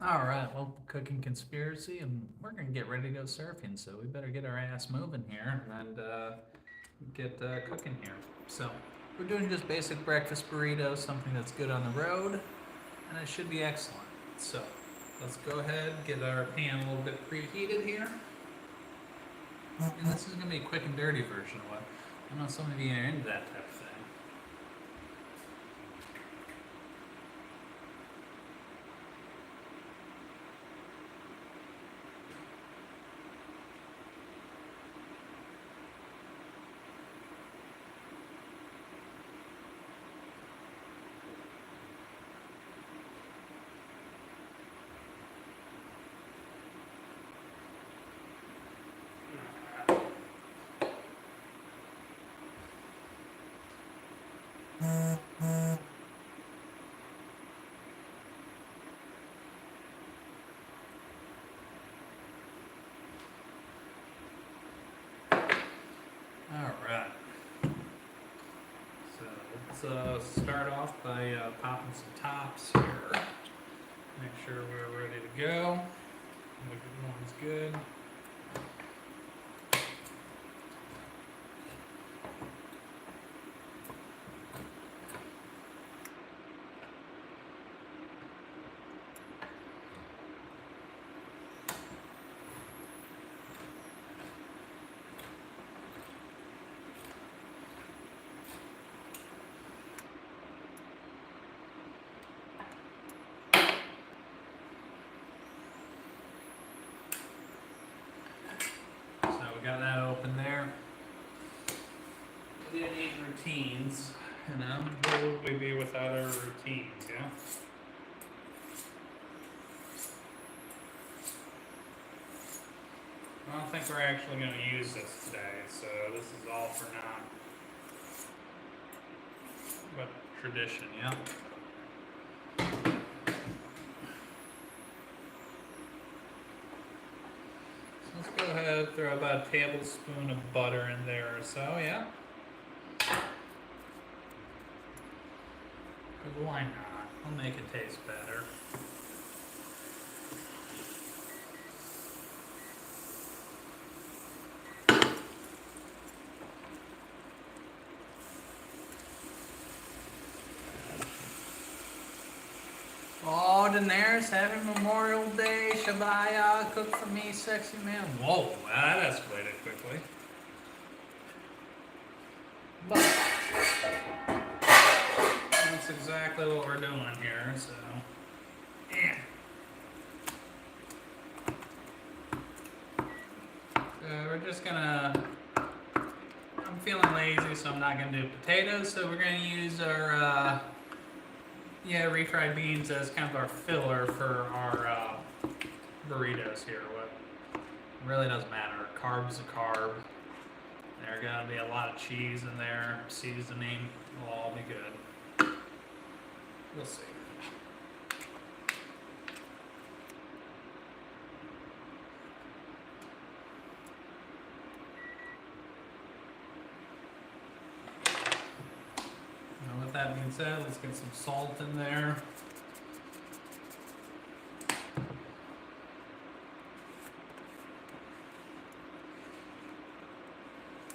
All right, well, cooking conspiracy, and we're gonna get ready to go surfing. So we better get our ass moving here and get cooking here. So we're doing just basic breakfast burritos, something that's good on the road, and it should be excellent. So let's go ahead, get our pan a little bit preheated here, and this is gonna be a quick and dirty version of what I know some of you are into that type of thing. All right. So let's start off by popping some tops here. Make sure we're ready to go. Everyone's good. So we got that open there. We didn't need routines, you know. Where would we be without our routines, yeah? I don't think we're actually going to use this today, so this is all for now. But tradition, yeah. So let's go ahead, throw about a tablespoon of butter in there or so, yeah. Because why not? We'll make it taste better. Oh, Daenerys, happy Memorial Day. Shabaya, cook for me, sexy man. Whoa, that escalated quickly. But that's exactly what we're doing here, so. Yeah. We're just gonna. I'm feeling lazy, so I'm not gonna do potatoes. So we're gonna use our refried beans as kind of our filler for our burritos here. What really doesn't matter. Carb's a carb. There's gonna be a lot of cheese in there. Seasoning will all be good. We'll see. Now, with that being said, let's get some salt in there.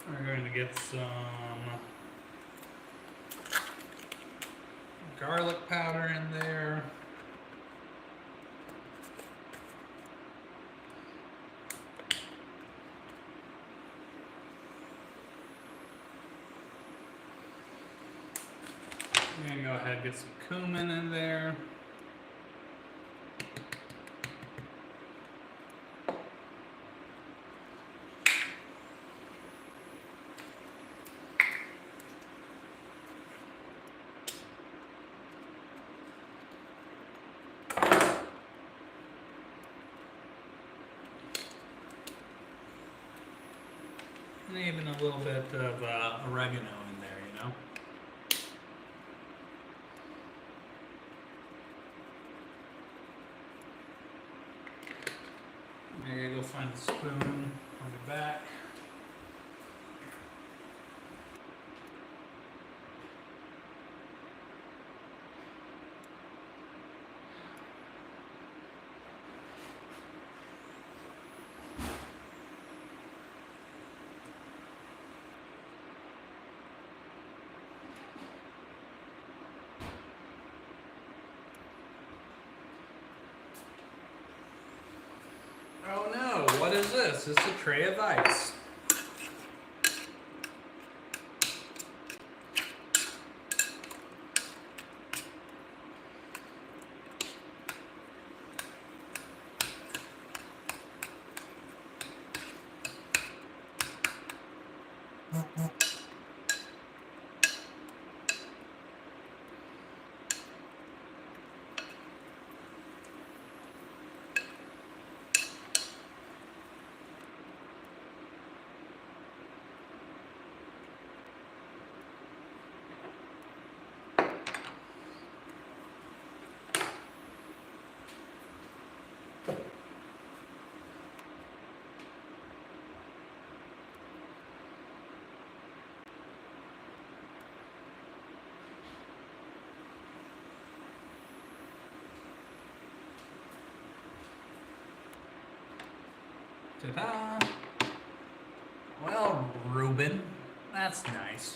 We're going to get some garlic powder in there. I'm going to go ahead and get some cumin in there. And even a little bit of oregano in there, you know. I gotta go find a spoon. I'll be back. Oh no, what is this? It's a tray of ice. Ta-da! Well, Ruben, that's nice.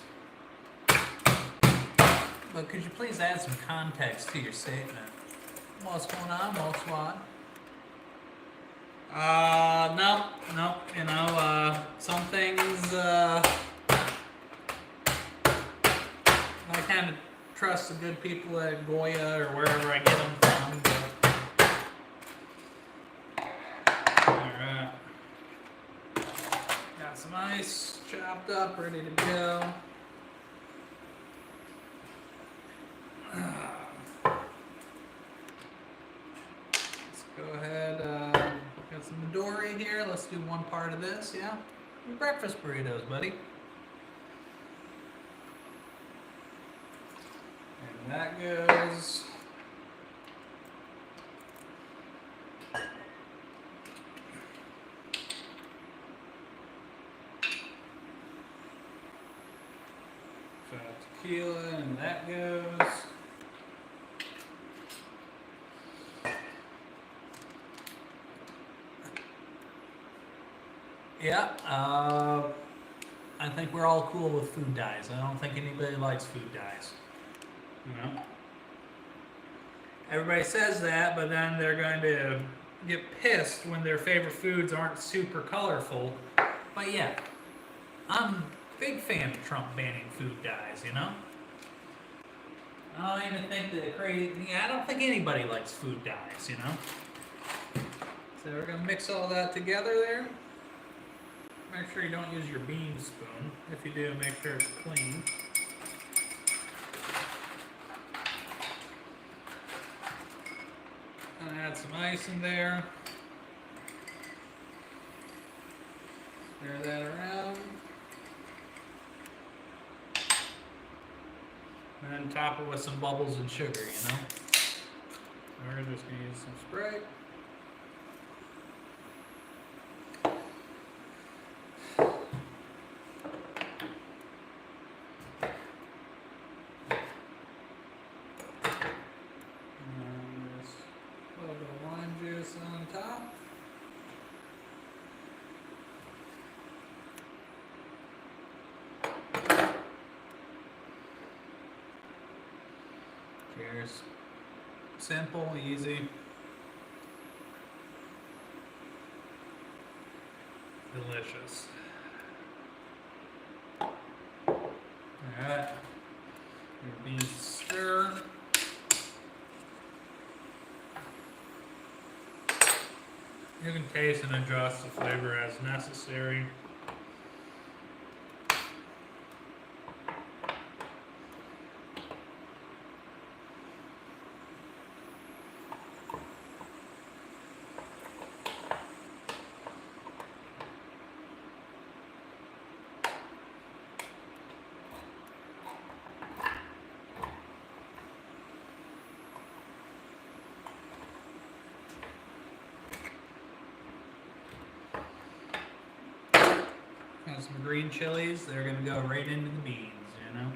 But could you please add some context to your statement? What's going on? What's what? No, you know, some things, I kind of trust the good people at Goya or wherever I get them from, but... Alright. Got some ice chopped up, ready to go. Let's go ahead, got some Midori here. Let's do one part of this, yeah? Breakfast burritos, buddy. And that goes... tequila, and that goes... Yeah, I think we're all cool with food dyes. I don't think anybody likes food dyes. You know? Everybody says that, but then they're going to get pissed when their favorite foods aren't super colorful. But yeah, I'm a big fan of Trump banning food dyes, you know? I don't even think that I don't think anybody likes food dyes, you know? So we're going to mix all that together there. Make sure you don't use your bean spoon. If you do, make sure it's clean. And add some ice in there. Stir that around. And then top it with some bubbles and sugar, you know? We're just going to use some Sprite. Cheers. Simple, easy. Delicious. Alright. Your beans stir. You can taste and adjust the flavor as necessary. Got some green chilies. They're going to go right into the beans, you know?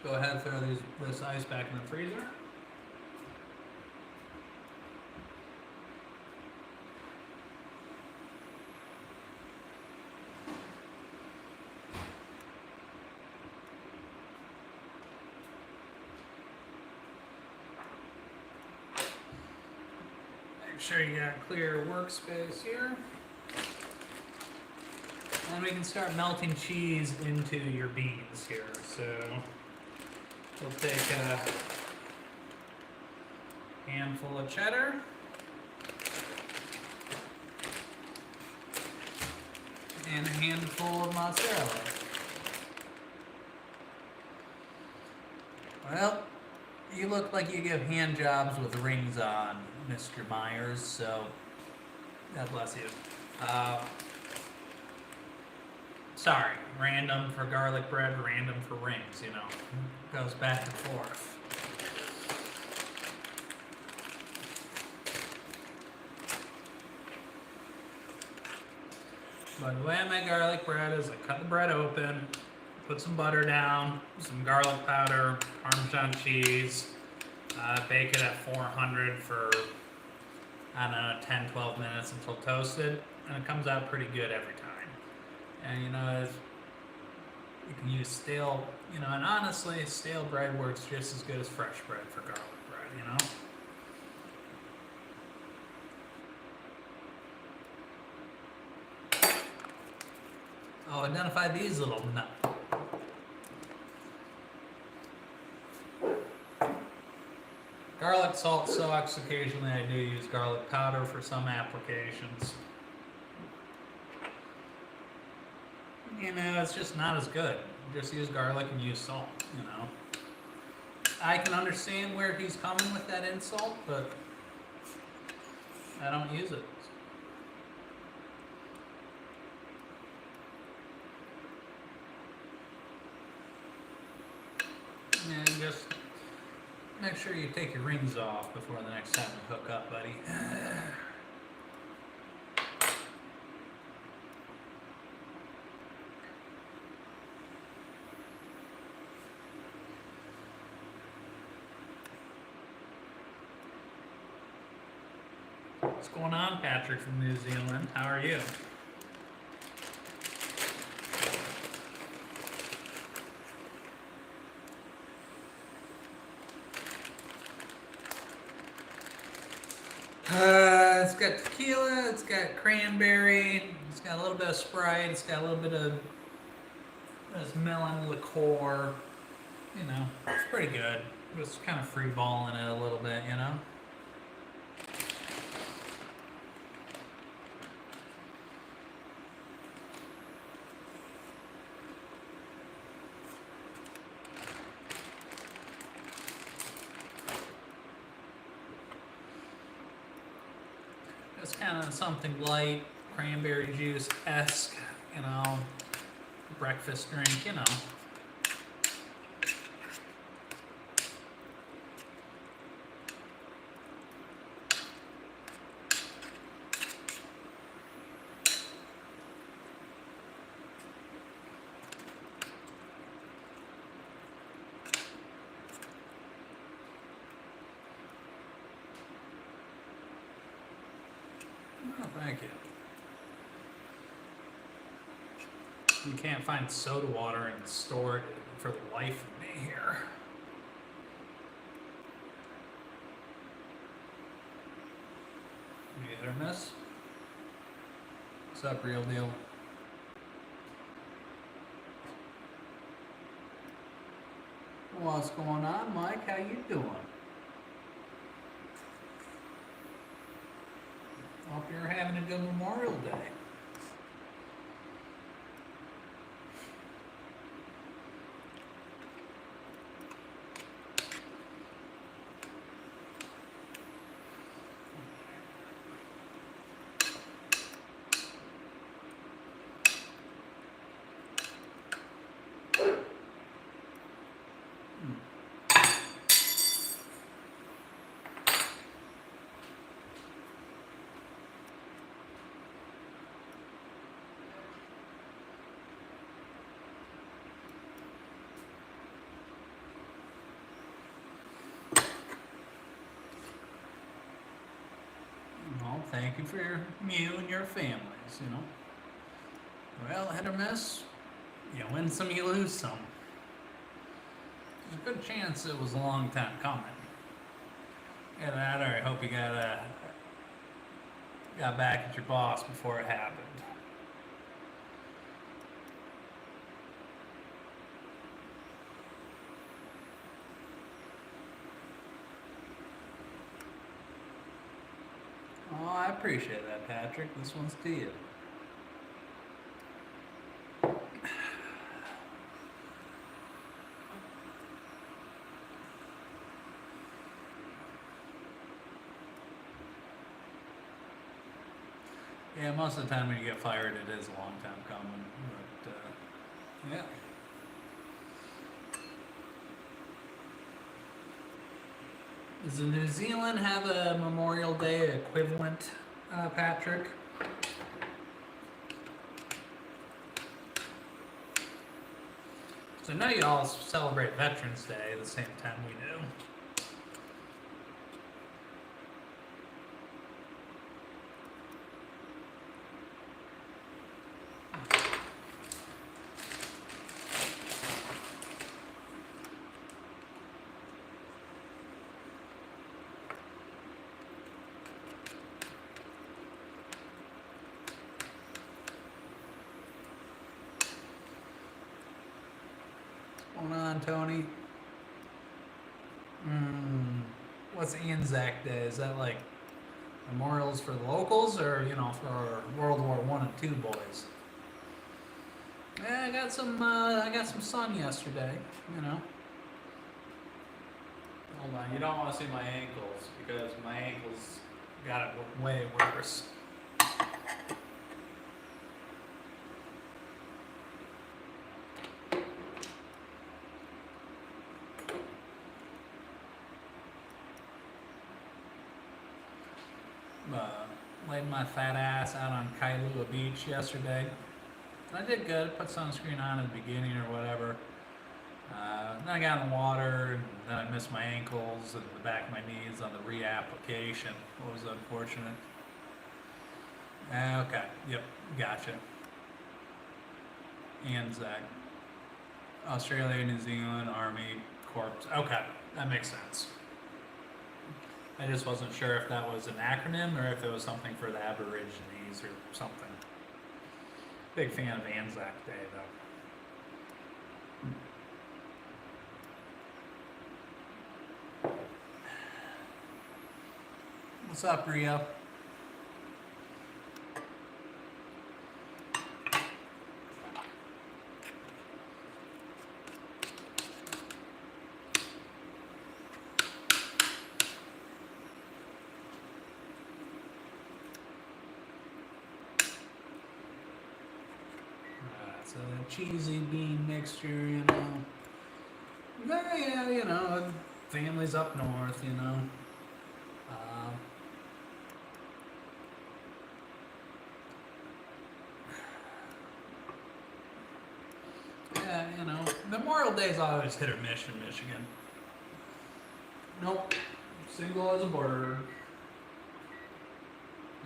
go ahead and throw this ice back in the freezer. Make sure you got a clear workspace here. And we can start melting cheese into your beans here. So we'll take a handful of cheddar. And a handful of mozzarella. Well, you look like you give hand jobs with rings on, Mr. Myers, so God bless you. Sorry, random for garlic bread, random for rings, you know. Goes back and forth. But the way I make garlic bread is I cut the bread open, put some butter down, some garlic powder, Parmesan cheese, bake it at 400 for, I don't know, 10-12 minutes until toasted, and it comes out pretty good every time. And you know, you can use stale, you know, and honestly, stale bread works just as good as fresh bread for garlic bread, you know? Oh, identify these little nuts. Garlic salt sucks. Occasionally I do use garlic powder for some applications. You know, it's just not as good. Just use garlic and use salt, you know. I can understand where he's coming with that insult, but I don't use it. And just make sure you take your rings off before the next time we hook up, buddy. What's going on, Patrick from New Zealand? How are you? It's got tequila, it's got cranberry, it's got a little bit of Sprite, it's got a little bit of this melon liqueur. You know, it's pretty good. It's kind of free balling it a little bit, you know. It's kind of something light, cranberry juice-esque, you know, breakfast drink, you know. Oh, thank you. You can't find soda water in the store for the life of me here. You hit or miss? What's up, real deal? What's going on, Mike? How you doing? Hope you're having a good Memorial Day. thank you for you and your families, you know. Well, hit or miss, you win some, you lose some. There's a good chance it was a long time coming. Either that, or I hope you got back at your boss before it happened. Oh, I appreciate that, Patrick. This one's to you. Yeah, most of the time when you get fired, it is a long time coming. But, yeah. Does New Zealand have a Memorial Day equivalent, Patrick? So I know you all celebrate Veterans Day at the same time we do. What's going on, Tony? What's Anzac Day? Is that like memorials for the locals, or for World War I and II boys? Yeah, I got some sun yesterday. Hold on, you don't want to see my ankles because my ankles got it way worse. Laid my fat ass out on Kailua Beach yesterday. I did good. Put sunscreen on at the beginning or whatever. Then I got in the water, and then I missed my ankles and the back of my knees on the reapplication. What was unfortunate. Okay. Yep. Gotcha. Anzac. Australia, New Zealand, Army, Corps. Okay. That makes sense. I just wasn't sure if that was an acronym or if it was something for the Aborigines or something. Big fan of Anzac Day, though. What's up, Rio? It's a cheesy bean mixture, Yeah, families up north, Yeah, Memorial Day is always hit or miss in Michigan. Nope. Single as a bird.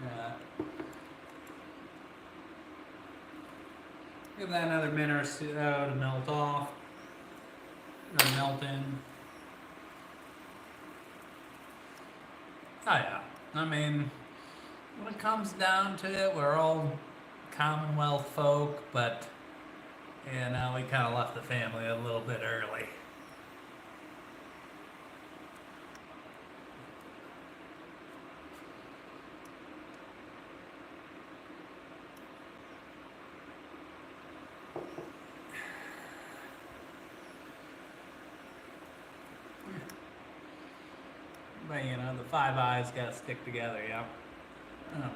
Yeah. Give that another minute or so to melt off. Or melt in. Oh yeah. I mean, when it comes down to it, we're all Commonwealth folk, but we kind of left the family a little bit early. But the Five Eyes gotta stick together, yeah. Okay.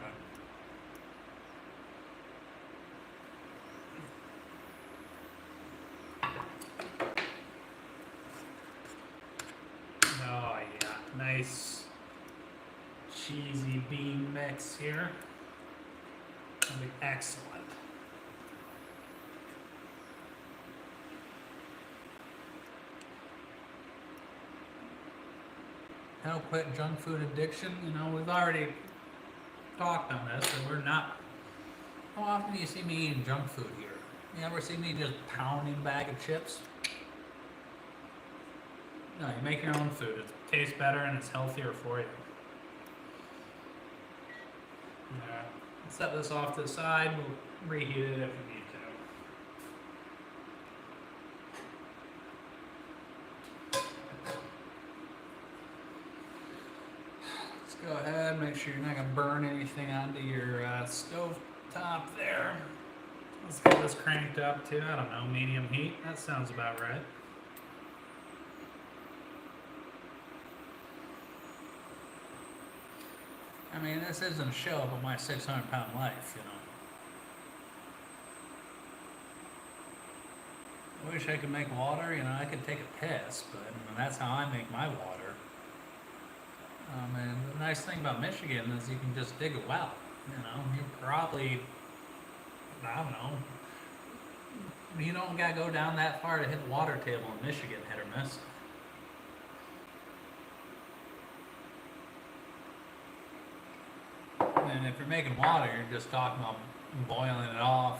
Oh yeah, nice cheesy bean mix here. That'll be excellent. How quit junk food addiction? We've already talked on this, and we're not. How often do you see me eating junk food here? You ever see me just pounding a bag of chips? No, you make your own food. It tastes better and it's healthier for you. Yeah. Set this off to the side. We'll reheat it if we need to. Let's go ahead. Make sure you're not gonna burn anything onto your stove top there. Let's get this cranked up to, I don't know, medium heat. That sounds about right. I mean, this isn't a show about my 600-pound life, you know. I wish I could make water, you know, I could take a piss, but that's how I make my water. And the nice thing about Michigan is you can just dig a well, you know. You probably, I don't know, you don't gotta go down that far to hit the water table in Michigan, hit or miss. And if you're making water, you're just talking about boiling it off.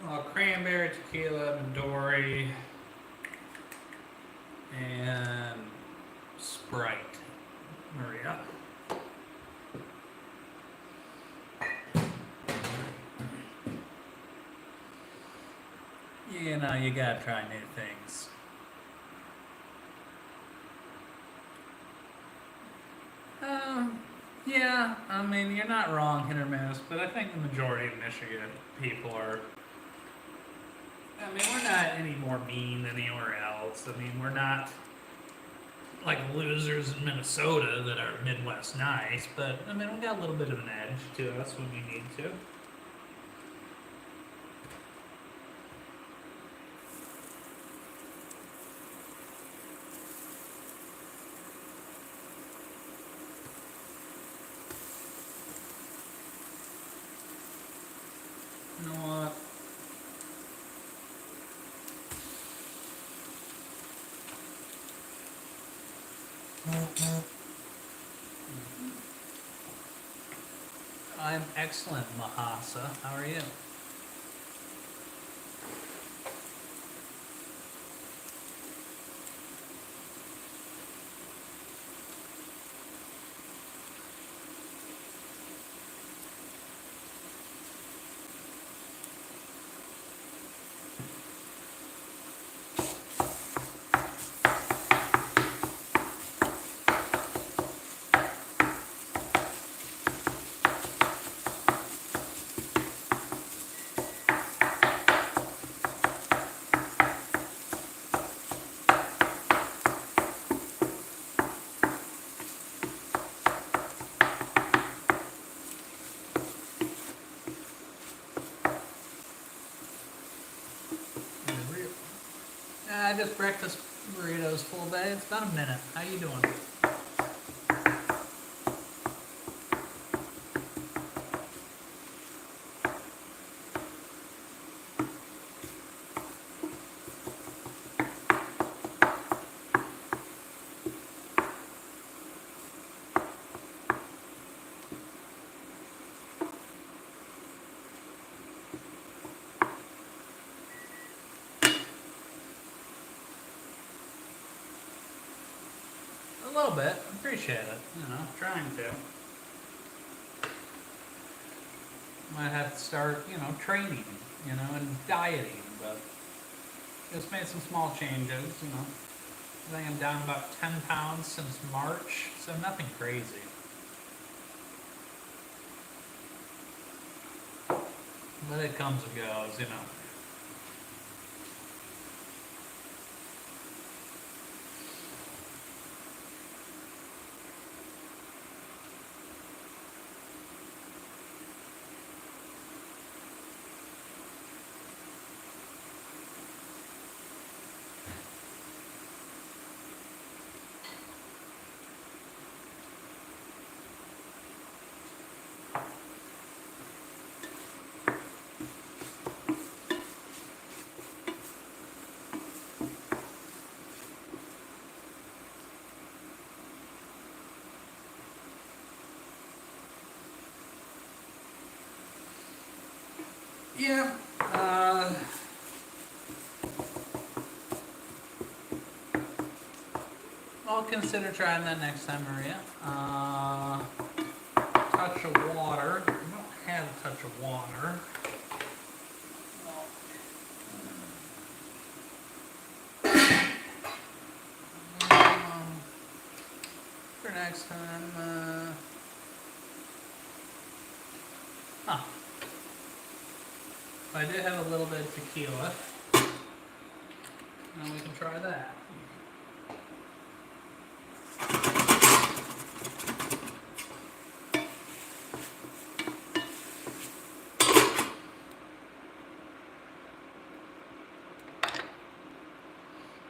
Well, cranberry, tequila, Midori, and Sprite. Maria. You know, you gotta try new things. Yeah, I mean, you're not wrong, hit or miss, but I think the majority of Michigan people are. I mean, we're not any more mean than anywhere else. I mean, we're not like losers in Minnesota that are Midwest nice, but I mean, we got a little bit of an edge to us when we need to. You know what? I'm excellent, Mahasa. How are you? Just breakfast burritos full day. It's about a minute. How you doing? A little bit. Appreciate it. You know, trying to. Might have to start, you know, training, you know, and dieting, but just made some small changes, you know. I think I'm down about 10 pounds since March, so nothing crazy. But it comes and goes, you know. Yeah. I'll consider trying that next time, Maria. Touch of water. I don't have a touch of water. For next time, huh. I did have a little bit of tequila. Now we can try that.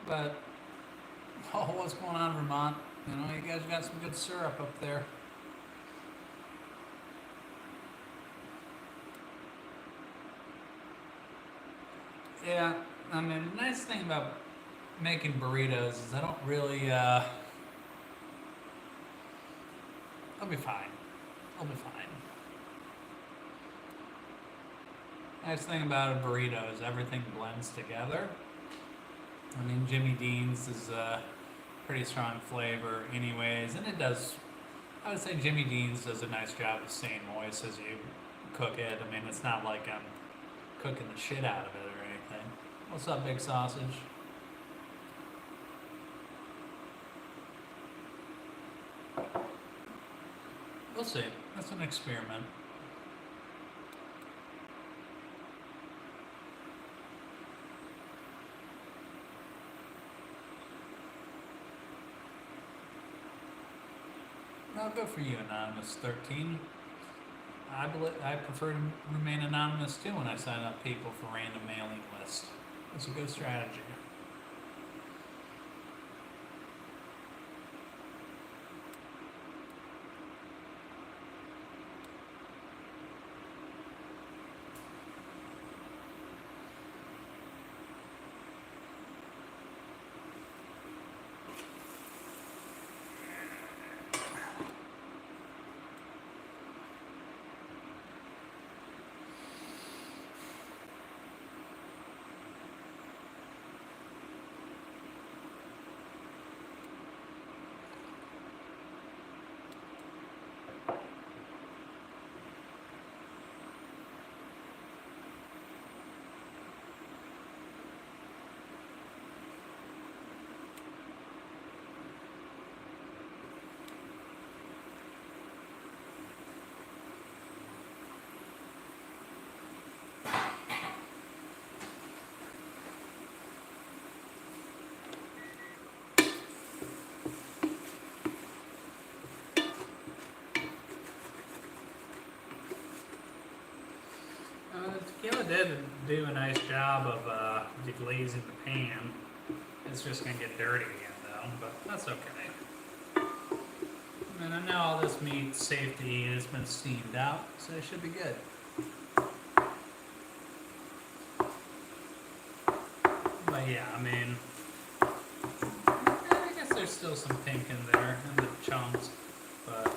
But, oh, what's going on, Vermont? You know, you guys got some good syrup up there. Yeah, I mean, the nice thing about making burritos is I don't really, I'll be fine. I'll be fine. Nice thing about a burrito is everything blends together. I mean, Jimmy Dean's is a pretty strong flavor anyways, and it does, I would say Jimmy Dean's does a nice job of staying moist as you cook it. I mean, it's not like I'm cooking the shit out of it or anything. What's up, Big Sausage? We'll see. That's an experiment. Well, good for you, Anonymous 13. I prefer to remain anonymous too when I sign up people for random mailing lists. It's a good strategy. Tequila did do a nice job of deglazing the pan. It's just going to get dirty again though, but that's okay. And I know all this meat's safe to eat. It's been steamed out, so it should be good. But yeah, I mean, I guess there's still some pink in there in the chunks, but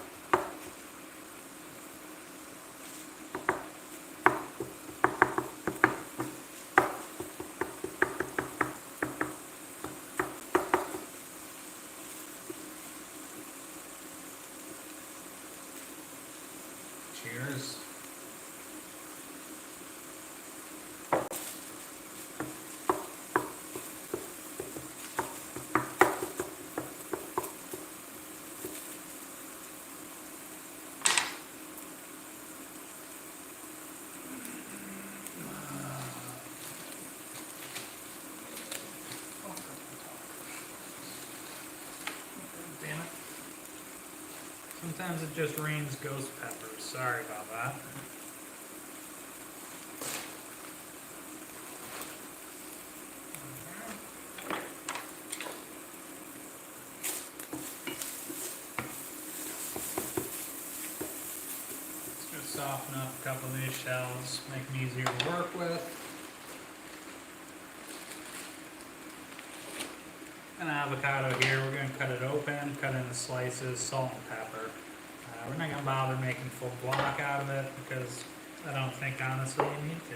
cheers. Damn it. Sometimes it just rains ghost peppers. Sorry about that. Let's just soften up a couple of these shells, make them easier to work with. And avocado here, we're going to cut it open, cut into slices, salt and pepper. We're not going to bother making a full block out of it because I don't think honestly you need to.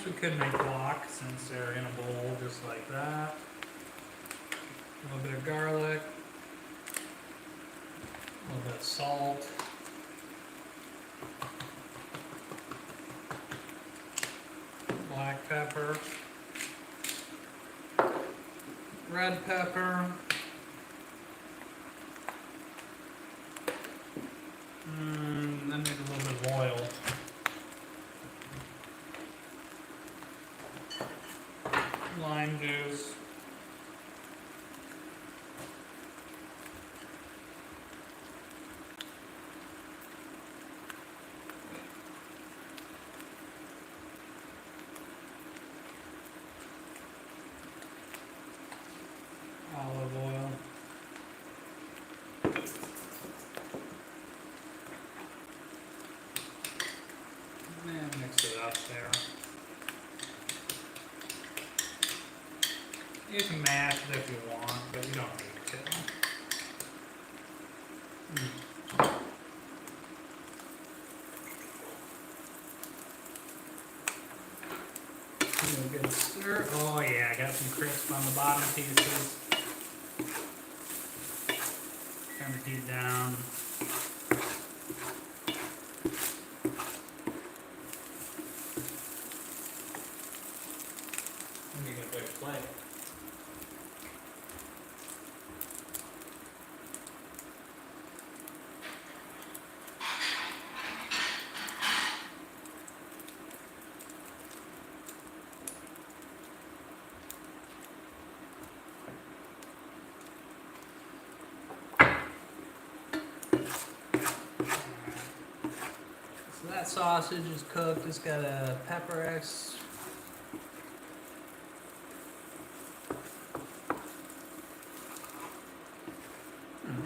guess we could make guac since they're in a bowl just like that. A little bit of garlic, a little bit of salt. Black pepper, red pepper, then maybe a little bit of oil. Lime juice. Olive oil. And mix it up there. You can mash it if you want, but you don't need to. A good stir. Oh yeah, I got some crisp on the bottom pieces. Turn the heat down. Let me get a big plate. That sausage is cooked. It's got a pepper X.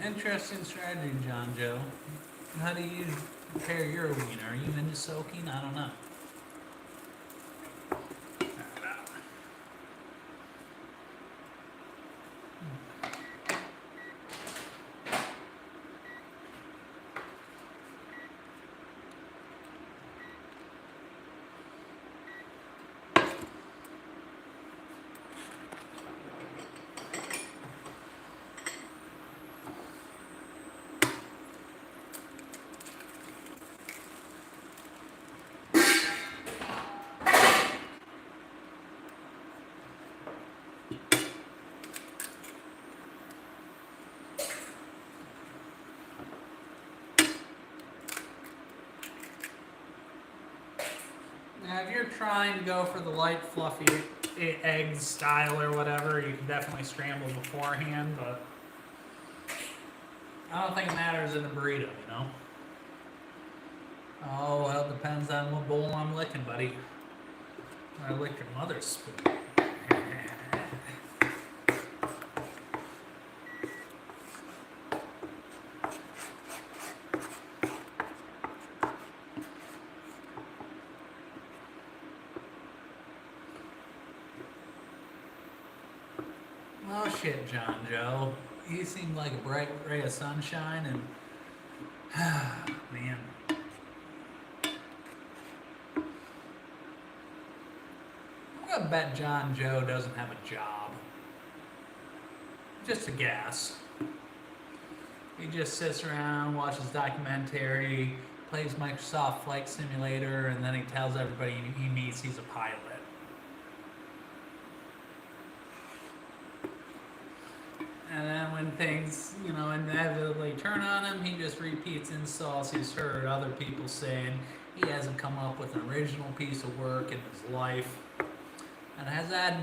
Interesting strategy, John Joe. How do you prepare your wiener? Are you into soaking? I don't know. Now, if you're trying to go for the light, fluffy egg style or whatever, you can definitely scramble beforehand, but I don't think it matters in a burrito, you know? Oh, well, it depends on what bowl I'm licking, buddy. I lick your mother's spoon. Oh shit, John Joe. He seemed like a bright ray of sunshine, and man. I'm gonna bet John Joe doesn't have a job. Just a guess. He just sits around, watches documentary, plays Microsoft Flight Simulator, and then he tells everybody he meets he's a pilot. And then when things, inevitably turn on him, he just repeats insults he's heard other people saying. He hasn't come up with an original piece of work in his life. And has had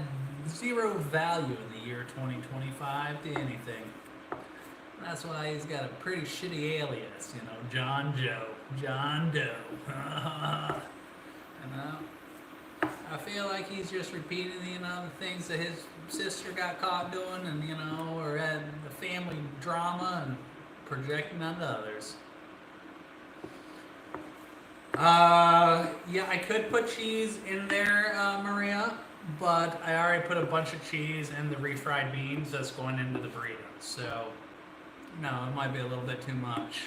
zero value in the year 2025 to anything. And that's why he's got a pretty shitty alias, John Joe. John Doe. I feel like he's just repeating, the things that his sister got caught doing and, or had the family drama and projecting onto others. Yeah, I could put cheese in there, Maria, but I already put a bunch of cheese in the refried beans that's going into the burrito. So, no, it might be a little bit too much.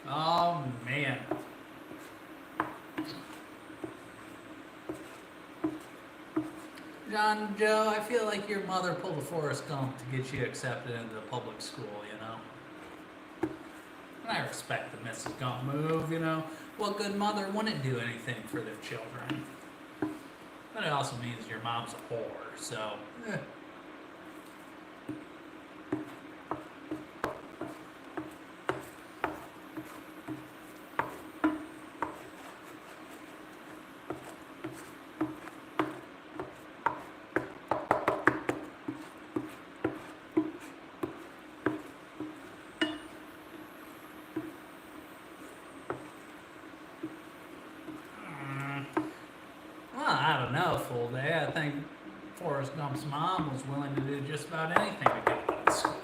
Oh, man. John Joe, I feel like your mother pulled a Forrest Gump to get you accepted into the public school, you know? And I respect the Mrs. Gump move, you know? What good mother wouldn't do anything for their children? But it also means your mom's a whore, so... Well, I don't know, full day. I think Forrest Gump's mom was willing to do just about anything to get him out of school.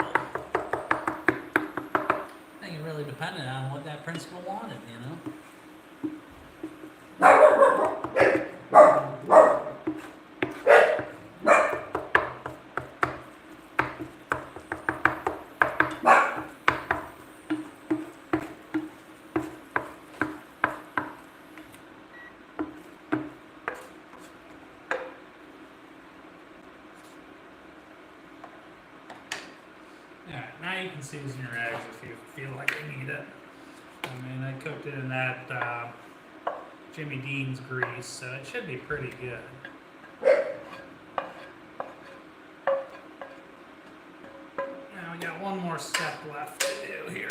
I think it really depended on what that principal wanted, you know? Alright, now you can season your eggs if you feel like you need it. I mean, I cooked it in that Jimmy Dean's grease, so it should be pretty good. Now we got one more step left to do here.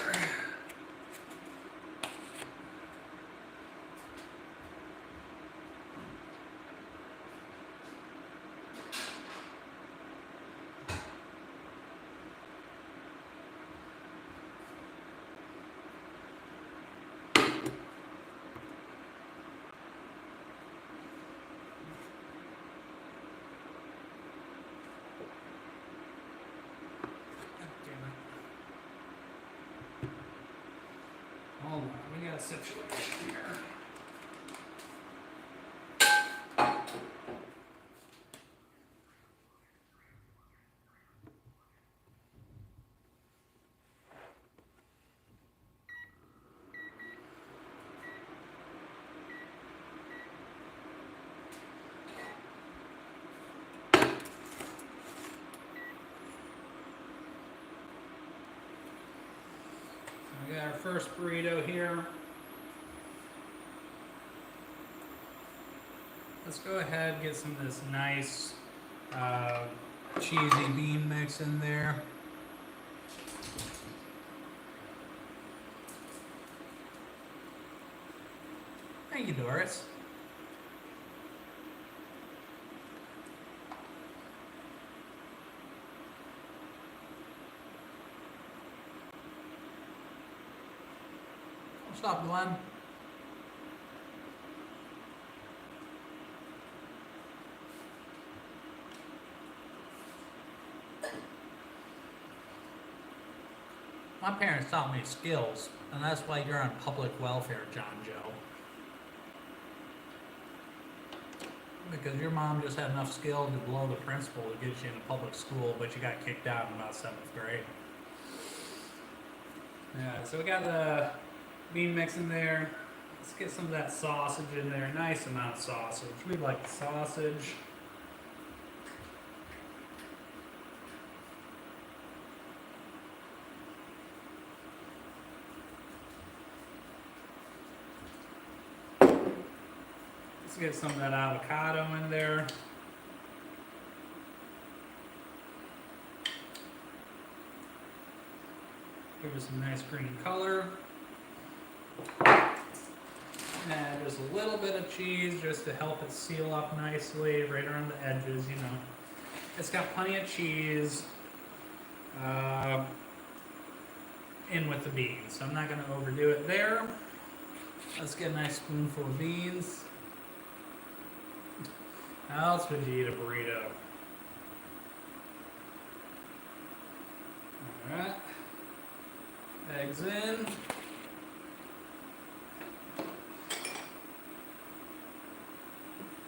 Hold on, we got a situation here. We got our first burrito here. Let's go ahead and get some of this nice cheesy bean mix in there. Thank you, Doris. Stop, Glenn. My parents taught me skills, and that's why you're on public welfare, John Joe. Because your mom just had enough skill to blow the principal to get you into public school, but you got kicked out in about 7th grade. Yeah, so we got the bean mix in there. Let's get some of that sausage in there. Nice amount of sausage. We like the sausage. Let's get some of that avocado in there. Give it some nice green color. And just a little bit of cheese just to help it seal up nicely right around the edges, you know. It's got plenty of cheese in with the beans, so I'm not going to overdo it there. Let's get a nice spoonful of beans. How else would you eat a burrito? Alright. Eggs in.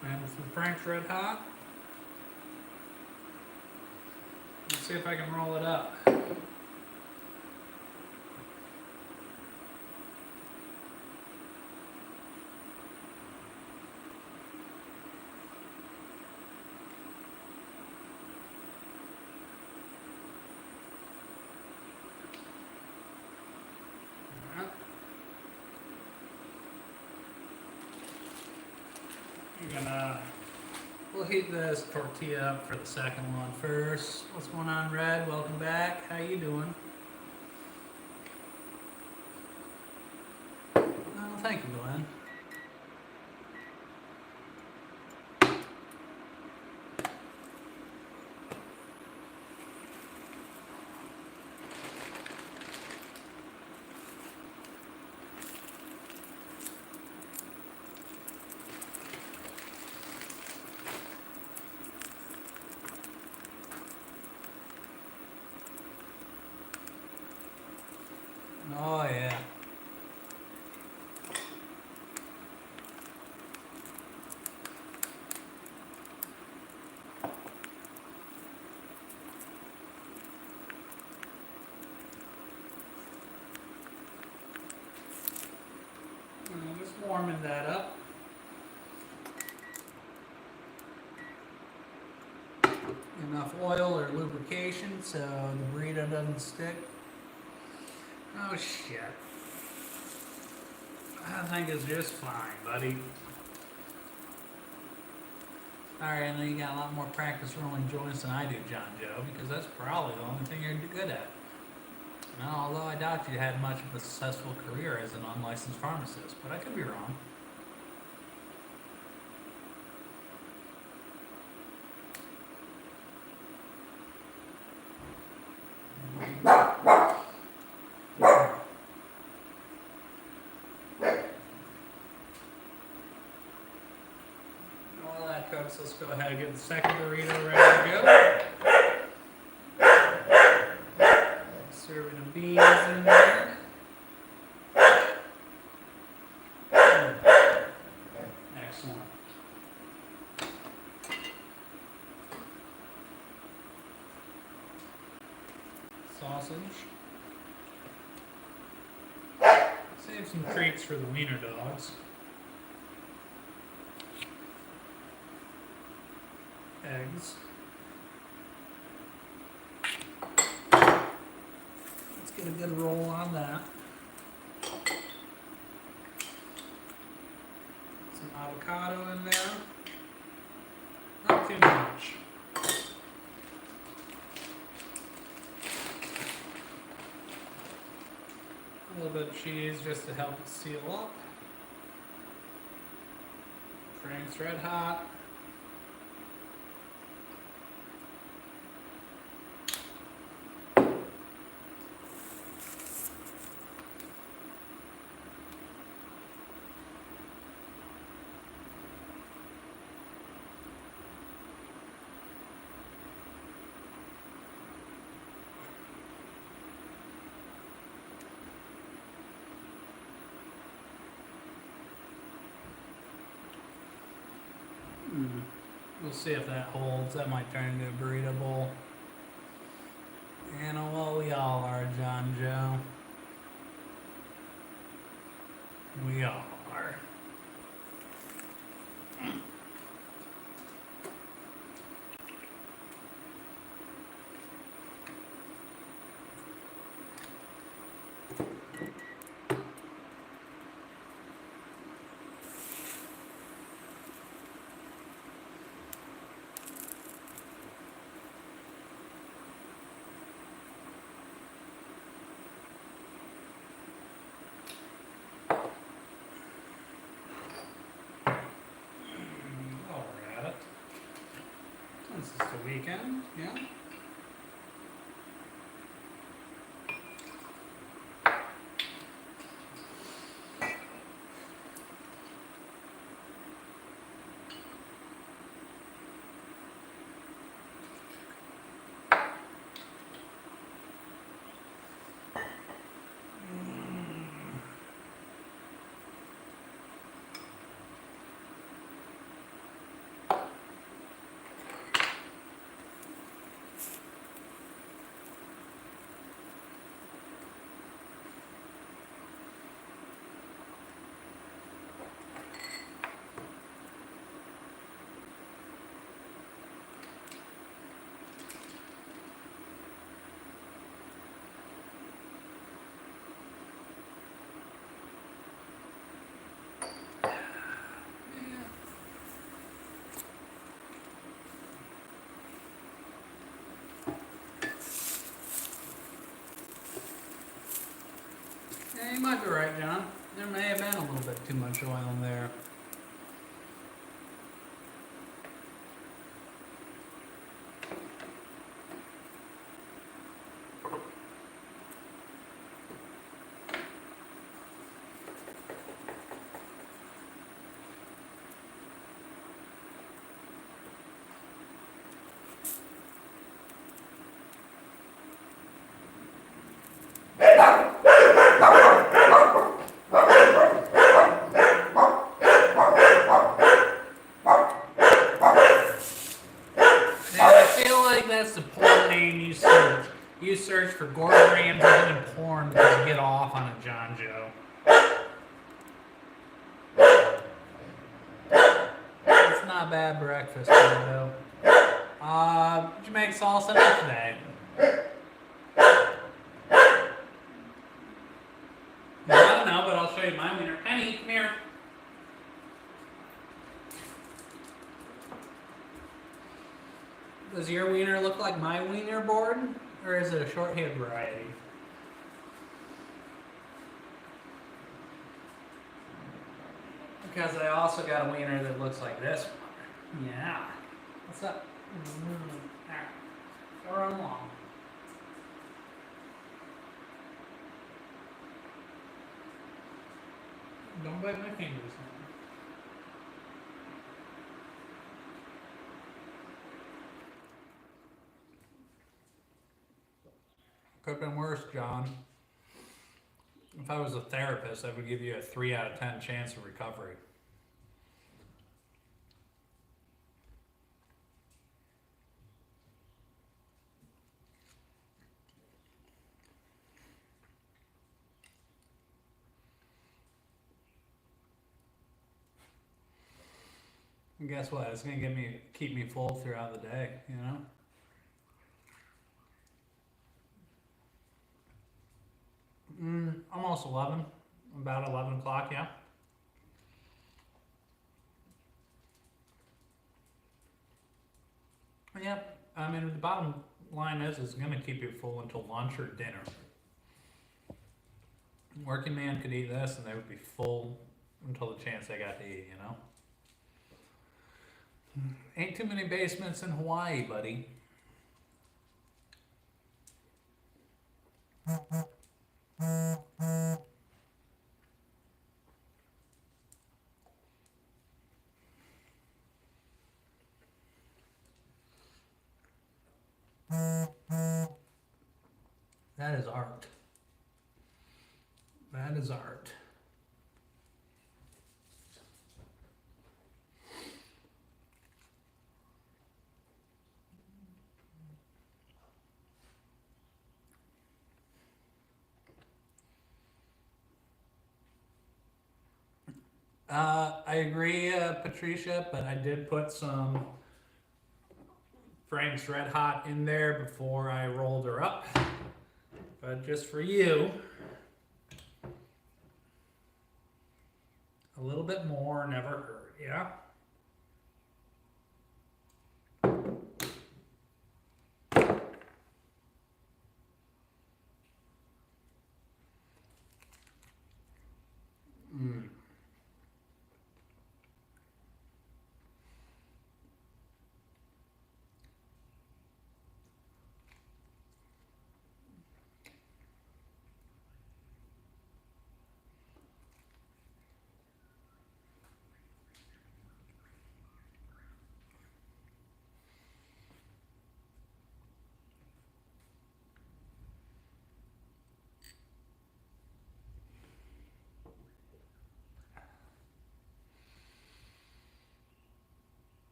And some Frank's Red Hot. Let's see if I can roll it up. we'll heat this tortilla up for the second one first. What's going on, Red? Welcome back. How you doing? Oh, thank you, Glenn. Oh, yeah. Just warming that up. Enough oil or lubrication so the burrito doesn't stick. Oh shit. I think it's just fine, buddy. Alright, I know you got a lot more practice rolling joints than I do, John Joe, because that's probably the only thing you're good at. Now, although I doubt you had much of a successful career as an unlicensed pharmacist, but I could be wrong. While that cooks, let's go ahead and get the second burrito ready to go. Serving the beans in there. Excellent. Sausage. Save some treats for the wiener dogs. Eggs. Let's get a good roll on that. Some avocado in there. Not too much. A little bit of cheese just to help it seal up. Frank's Red Hot. We'll see if that holds. That might turn into a burrito bowl. And well, we all are, John Joe. We all are. This is the weekend, yeah. You might be right, John. There may have been a little bit too much oil in there. That's the porn name you search. You search for Gordon Ramsay and porn to get off on a John Joe. It's not bad breakfast, though. Did you make salsa today? I don't know, but I'll show you my wiener. Penny, come here. Does your wiener look like my wiener board? Or is it a short-haired variety? Because I also got a wiener that looks like this one. Yeah. What's up? Alright. Go run along. Don't bite my fingers now. Could have been worse, John. If I was a therapist, I would give you a 3 out of 10 chance of recovery. And guess what? It's gonna keep me full throughout the day, you know? Almost 11. About 11 o'clock, yeah. Yep. I mean, the bottom line is it's going to keep you full until lunch or dinner. Working man could eat this and they would be full until the chance they got to eat, you know? Ain't too many basements in Hawaii, buddy. That is art. That is art. I agree, Patricia, but I did put some Frank's Red Hot in there before I rolled her up. But just for you, a little bit more never hurt, yeah?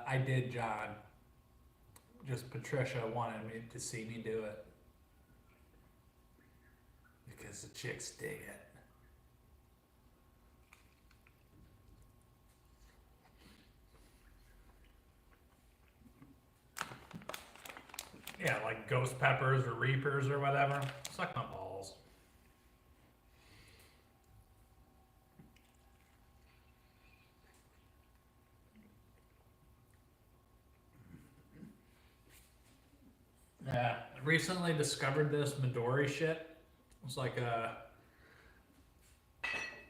I did, John. Just Patricia wanted me to see me do it. Because the chicks dig it. Yeah, like ghost peppers or reapers or whatever. Suck my balls. Yeah, I recently discovered this Midori shit. It's like a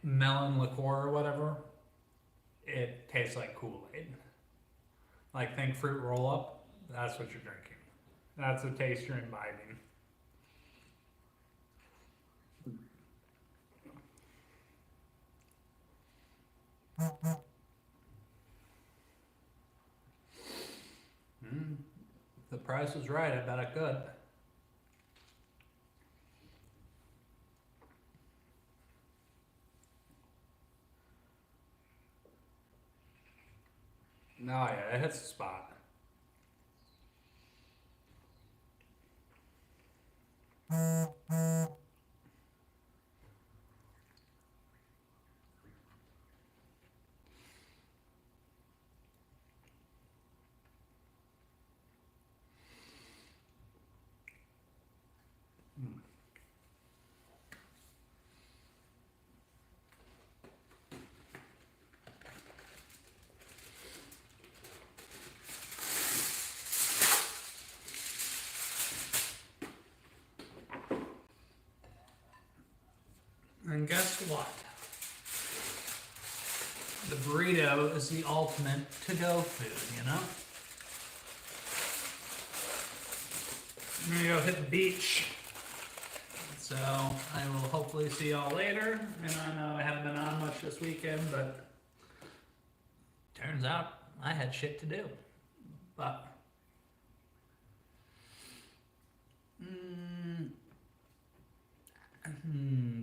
melon liqueur or whatever, it tastes like Kool-Aid. Like think fruit roll up, that's what you're drinking. That's the taste you're imbibing. If the price was right, I bet I could. No, yeah, it hits the spot. And guess what? The burrito is the ultimate to-go food, you know? I'm gonna go hit the beach. So I will hopefully see y'all later. And I know I haven't been on much this weekend, but turns out I had shit to do. But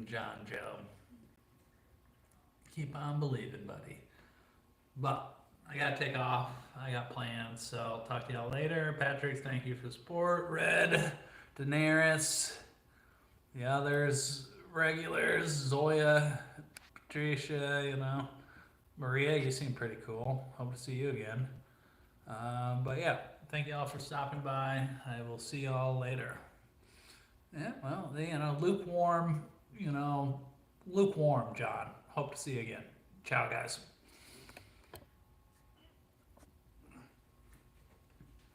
John Joe, keep on believing, buddy. But I gotta take off. I got plans, so I'll talk to y'all later. Patrick, thank you for the support. Red, Daenerys, the others, regulars, Zoya, Patricia, you know. Maria, you seem pretty cool. Hope to see you again. But yeah, thank y'all for stopping by. I will see y'all later. Yeah, well, lukewarm, lukewarm, John. Hope to see you again. Ciao, guys.